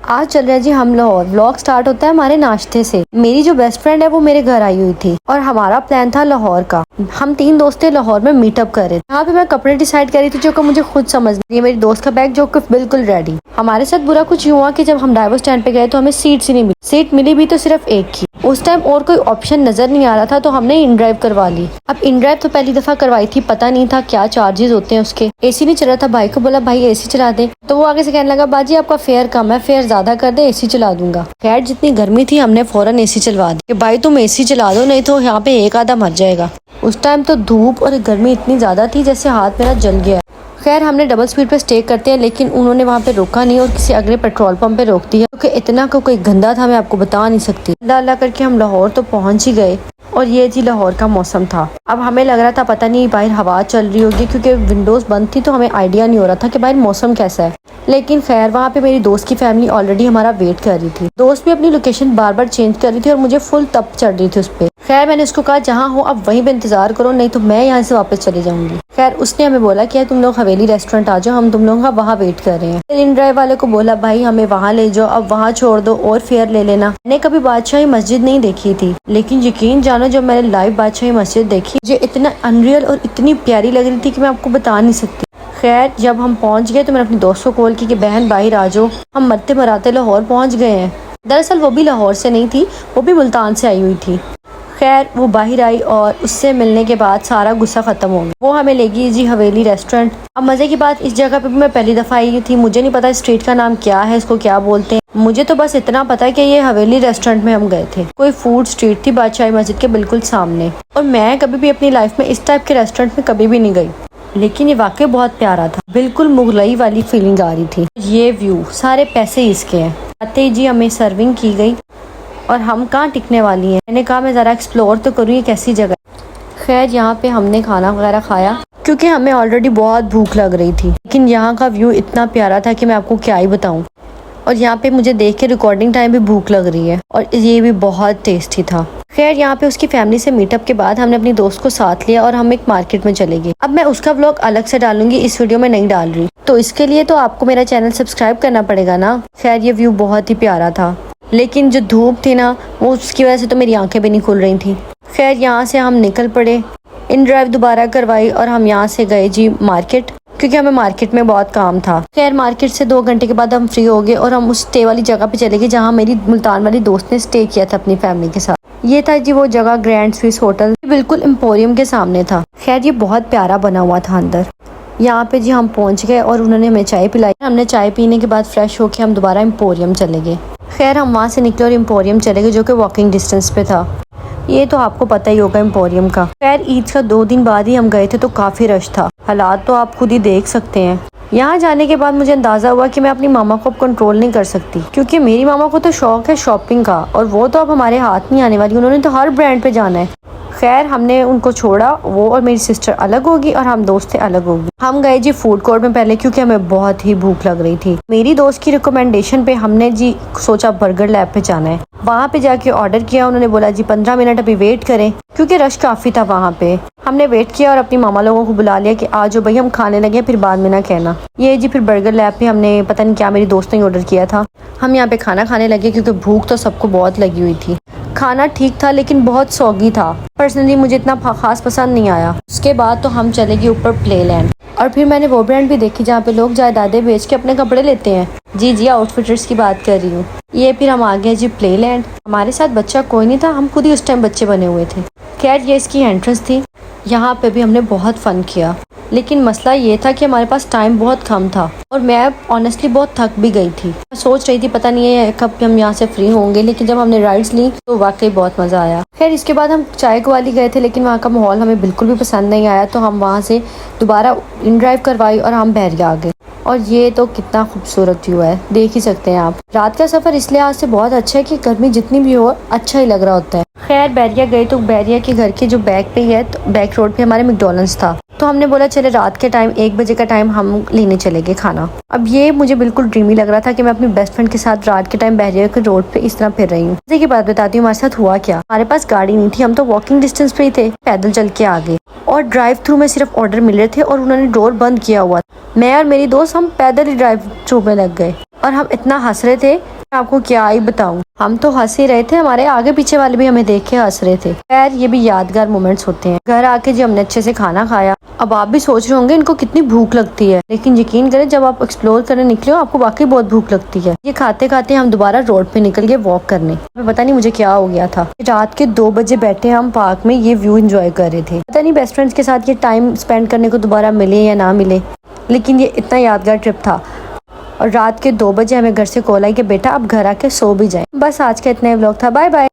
आज चल रहा है जी हम लाहौर। व्लॉग स्टार्ट होता है हमारे नाश्ते से। मेरी जो बेस्ट फ्रेंड है वो मेरे घर आई हुई थी और हमारा प्लान था लाहौर का। हम 3 दोस्त थे, लाहौर में मीटअप कर रहे थे। यहाँ पे मैं कपड़े डिसाइड करी थी जो कि मुझे खुद समझ नहीं। मेरी दोस्त का बैग जो कि बिल्कुल रेडी। हमारे साथ बुरा कुछ हुआ कि जब हम ड्राइवर स्टैंड पे गए तो हमें सीट्स ही नहीं मिली। सीट मिली भी तो सिर्फ एक की। उस टाइम और कोई ऑप्शन नजर नहीं आ रहा था तो हमने इन ड्राइव करवा ली। अब इन ड्राइव तो पहली दफा करवाई थी, पता नहीं था क्या चार्जेस होते हैं उसके। एसी नहीं चल रहा था, भाई को बोला भाई एसी चला दे, तो वो आगे से कहने लगा बाजी आपका फेयर कम है, फेयर ज्यादा कर दे, एसी चला दूंगा। खैर जितनी गर्मी थी हमने फौरन एसी चलवा दी कि भाई तुम एसी चला दो नहीं तो यहाँ पे एक आधा मर जाएगा। उस टाइम तो धूप और गर्मी इतनी ज्यादा थी जैसे हाथ मेरा जल गया। खैर हमने डबल स्पीड पे स्टे करते हैं लेकिन उन्होंने वहाँ पे रोका नहीं और किसी अगले पेट्रोल पंप पे रोक दिया क्योंकि इतना कोई गंदा था मैं आपको बता नहीं सकती। अल्लाह अल्लाह करके हम लाहौर तो पहुँच ही गए और ये जी लाहौर का मौसम था। अब हमें लग रहा था पता नहीं बाहर हवा चल रही होगी क्योंकि विंडोज बंद थी तो हमें आइडिया नहीं हो रहा था कि बाहर मौसम कैसा है। लेकिन खैर वहाँ पे मेरी दोस्त की फैमिली ऑलरेडी हमारा वेट कर रही थी। दोस्त भी अपनी लोकेशन बार बार चेंज कर रही थी और मुझे फुल तप चढ़ रही थी उस पर। खैर मैंने उसको कहा जहाँ हो अब वहीं पे इंतजार करो नहीं तो मैं यहाँ से वापस चले जाऊंगी। खैर उसने हमें बोला कि तुम लोग हवेली रेस्टोरेंट आ जाओ, हम तुम लोगों का वहाँ वेट कर रहे हैं। फिर इन ड्राइव वाले को बोला भाई हमें वहाँ ले जाओ, अब वहाँ छोड़ दो और फेयर ले लेना। मैंने कभी बादशाही मस्जिद नहीं देखी थी लेकिन यकीन जानो जब मैंने लाइव बादशाही मस्जिद देखी मुझे इतना अनरियल और इतनी प्यारी लग रही थी कि मैं आपको बता नहीं सकती। खैर जब हम पहुँच गए तो मैंने अपनी दोस्त को कॉल की कि बहन बाहर आ जाओ, हम मरते मराते लाहौर पहुँच गए हैं। दरअसल वो भी लाहौर से नहीं थी, वो भी मुल्तान से आई हुई थी। खैर वो बाहर आई और उससे मिलने के बाद सारा गुस्सा खत्म हो गया। वो हमें ले गई जी हवेली रेस्टोरेंट। अब मजे की बात इस जगह पे भी मैं पहली दफा आई थी, मुझे नहीं पता स्ट्रीट का नाम क्या है, इसको क्या बोलते हैं। मुझे तो बस इतना पता है कि ये हवेली रेस्टोरेंट में हम गए थे। कोई फूड स्ट्रीट थी बादशाही मस्जिद के बिल्कुल सामने। और मैं कभी भी अपनी लाइफ में इस टाइप के रेस्टोरेंट में कभी भी नहीं गई लेकिन ये वाकई बहुत प्यारा था। बिल्कुल मुगलई वाली फीलिंग आ रही थी। ये व्यू सारे पैसे इसके हैं। आते ही जी हमें सर्विंग की गई और हम कहाँ टिकने वाली हैं। मैंने कहा मैं ज़रा एक्सप्लोर तो करूँ ये कैसी जगह। खैर यहाँ पे हमने खाना वगैरह खाया क्योंकि हमें ऑलरेडी बहुत भूख लग रही थी लेकिन यहाँ का व्यू इतना प्यारा था कि मैं आपको क्या ही बताऊँ। और यहाँ पे मुझे देख के रिकॉर्डिंग टाइम भी भूख लग रही है और ये भी बहुत टेस्टी था। खैर यहाँ पे उसकी फैमिली से मीटअप के बाद हमने अपनी दोस्त को साथ लिया और हम एक मार्केट में चले गए। अब मैं उसका व्लॉग अलग से डालूंगी, इस वीडियो में नहीं डाल रही, तो इसके लिए तो आपको मेरा चैनल सब्सक्राइब करना पड़ेगा ना। खैर ये व्यू बहुत ही प्यारा था लेकिन जो धूप थी ना वो उसकी वजह से तो मेरी आंखें भी नहीं खुल रही थी। खैर यहाँ से हम निकल पड़े, इन ड्राइव दोबारा करवाई और हम यहाँ से गए जी मार्केट क्योंकि हमें मार्केट में बहुत काम था। खैर मार्केट से 2 घंटे के बाद हम फ्री हो गए और हम उस स्टे वाली जगह पे चले गए जहाँ मेरी मुल्तान वाली दोस्त ने स्टे किया था अपनी फैमिली के साथ। ये था जी वो जगह ग्रैंड स्विस होटल, बिल्कुल एम्पोरियम के सामने था। खैर ये बहुत प्यारा बना हुआ था अंदर। यहाँ पे जी हम पहुँच गए और उन्होंने हमें चाय पिलाई। हमने चाय पीने के बाद फ्रेश होके हम दोबारा एम्पोरियम चले गए। खैर हम वहाँ से निकले और एम्पोरियम चले गए जो कि वॉकिंग डिस्टेंस पे था। ये तो आपको पता ही होगा एम्पोरियम का। खैर ईद का 2 दिन बाद ही हम गए थे तो काफ़ी रश था। हालात तो आप खुद ही देख सकते हैं। यहाँ जाने के बाद मुझे अंदाज़ा हुआ कि मैं अपनी मामा को अब कंट्रोल नहीं कर सकती क्योंकि मेरी मामा को तो शौक है शॉपिंग का और वो तो अब हमारे हाथ नहीं आने वाली, उन्होंने तो हर ब्रांड पे जाना है। खैर हमने उनको छोड़ा, वो और मेरी सिस्टर अलग होगी और हम दोस्त अलग होगी। हम गए जी फूड कोर्ट में पहले क्योंकि हमें बहुत ही भूख लग रही थी। मेरी दोस्त की रिकमेंडेशन पे हमने जी सोचा बर्गर लैब पे जाना है। वहाँ पे जाके ऑर्डर किया, उन्होंने बोला जी 15 मिनट अभी वेट करें क्योंकि रश काफ़ी था वहाँ पे। हमने वेट किया और अपनी मामा लोगों को बुला लिया कि आ जाओ भाई हम खाने लगे फिर बाद में ना कहना। ये जी फिर बर्गर लैब पे हमने पता नहीं क्या मेरी दोस्त ने ऑर्डर किया था। हम यहाँ पे खाना खाने लगे क्योंकि भूख तो सबको बहुत लगी हुई थी। खाना ठीक था लेकिन बहुत सौगी था, पर्सनली मुझे इतना खास पसंद नहीं आया। उसके बाद तो हम चले गए ऊपर प्लेलैंड और फिर मैंने वो ब्रांड भी देखी जहाँ पे लोग जायदादें बेच के अपने कपड़े लेते हैं। जी आउटफिटर्स की बात कर रही हूँ। ये फिर हम आ गए जी प्लेलैंड। हमारे साथ बच्चा कोई नहीं था, हम खुद ही उस टाइम बच्चे बने हुए थे। खैर ये इसकी एंट्रेंस थी। यहाँ पे भी हमने बहुत फन किया लेकिन मसला ये था कि हमारे पास टाइम बहुत कम था और मैं ऑनेस्टली बहुत थक भी गई थी। मैं सोच रही थी पता नहीं है कब हम यहाँ से फ्री होंगे, लेकिन जब हमने राइड्स ली तो वाकई बहुत मज़ा आया। खैर इसके बाद हम चाय वाली गए थे लेकिन वहाँ का माहौल हमें बिल्कुल भी पसंद नहीं आया तो हम वहाँ से दोबारा इन ड्राइव करवाई और हम बहरिया आ गए। और ये तो कितना खूबसूरत व्यू है, देख ही सकते हैं आप। रात का सफ़र इसलिए आज से बहुत अच्छा है कि गर्मी जितनी भी हो अच्छा ही लग रहा होता है। खैर बैरिया गए तो बैरिया के घर के जो बैक पे ही है, तो बैक रोड पे हमारे मैकडॉनल्ड्स था, तो हमने बोला चले रात के टाइम 1 बजे का टाइम हम लेने चले गए खाना। अब ये मुझे बिल्कुल ड्रीमी लग रहा था कि मैं अपनी बेस्ट फ्रेंड के साथ रात के टाइम बैरिया के रोड पे इस तरह फिर रही हूँ। की बात बताती हूँ हमारे साथ हुआ क्या। हमारे पास गाड़ी नहीं थी, हम तो वॉकिंग डिस्टेंस पे ही थे, पैदल चल के आ गए और ड्राइव थ्रू में सिर्फ ऑर्डर मिल रहे थे और उन्होंने डोर बंद किया हुआ। मैं और मेरी दोस्त हम पैदल ही ड्राइव थ्रू में लग गए और हम इतना हंस रहे थे, आपको क्या ही बताऊं। हम तो हंस ही रहे थे, हमारे आगे पीछे वाले भी हमें देख के हंस रहे थे। खैर ये भी यादगार मोमेंट्स होते हैं। घर आके जी हमने अच्छे से खाना खाया। अब आप भी सोच रहे होंगे इनको कितनी भूख लगती है, लेकिन यकीन करें जब आप एक्सप्लोर करने निकले हो आपको वाकई बहुत भूख लगती है। ये खाते खाते हम दोबारा रोड पे निकल गए वॉक करने। पता नहीं मुझे क्या हो गया था, रात के 2 बजे बैठे हम पार्क में ये व्यू एंजॉय कर रहे थे। पता नहीं बेस्ट फ्रेंड्स के साथ ये टाइम स्पेंड करने को दोबारा मिले या ना मिले, लेकिन ये इतना यादगार ट्रिप था। और रात के 2 बजे हमें घर से कॉल आई कि बेटा अब घर आके सो भी जाए। बस आज का इतना ही व्लॉग था, बाय बाय।